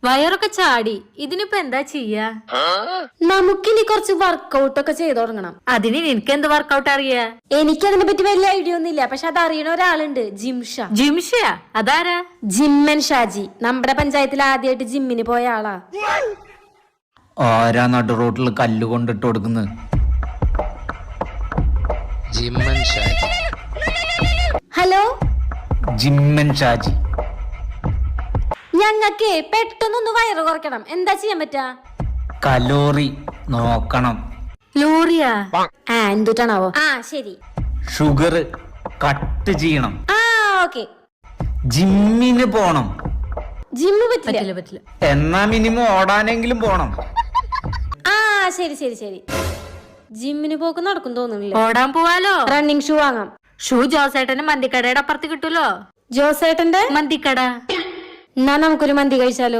വയറൊക്കെ ചാടി. ഇതിനിപ്പോ എന്താ ചെയ്യാ? നമുക്കിനി കുറച്ച് വർക്കൗട്ട് ഒക്കെ ചെയ്തു തുടങ്ങണം. അതിന് നിനക്ക് എന്ത് വർക്കൗട്ട് അറിയാ? എനിക്കതിനെ പറ്റി വലിയ ഐഡിയ ഒന്നുമില്ല, പക്ഷെ അത് അറിയണ ഒരാളുണ്ട്, ജിംഷ. ജിംഷയാ? അതാരാ? ജിമ്മൻ ഷാജി. നമ്മുടെ പഞ്ചായത്തിൽ ആദ്യമായിട്ട് ജിമ്മിന് പോയ ആളാ. ആരാ നടു റോട്ടിൽ കല്ല് കൊണ്ടിട്ട് കൊടുക്കുന്നത്? ജിമ്മൻ ഷാജി. ഹലോ, ജിമ്മൻ ഷാജി. ഞങ്ങക്ക് പെട്ടെന്നൊന്ന് വയറ് കുറയ്ക്കണം. എന്താ ചെയ്യാൻ പറ്റാ? കലോറി നോക്കണം. ലോറിയാ? എന്തുട്ടാണാവോ? ശരി. ഷുഗർ കട്ട് ചെയ്യണം. ഓക്കെ. ജിമ്മിന് പോണം. ജിമ്മ് പറ്റില്ല. പറ്റില്ല പറ്റില്ല. എന്നാ മിനിമം ഓടാനെങ്കിലും പോണം. ശരി ശരി ശരി. ജിമ്മിന് പോക്ക് നടക്കും തോന്നുന്നില്ല. ഓടാൻ പോവാലോ. റണ്ണിങ് ഷൂ വാങ്ങാം. ഷൂ ജോസേട്ടന്റെ മന്തിക്കടയുടെ അപ്പുറത്ത് കിട്ടൂലോ. ജോസേട്ടന്റെ മന്തിക്കട. എന്നാ നമുക്കൊരു മന്തി കഴിച്ചാലോ?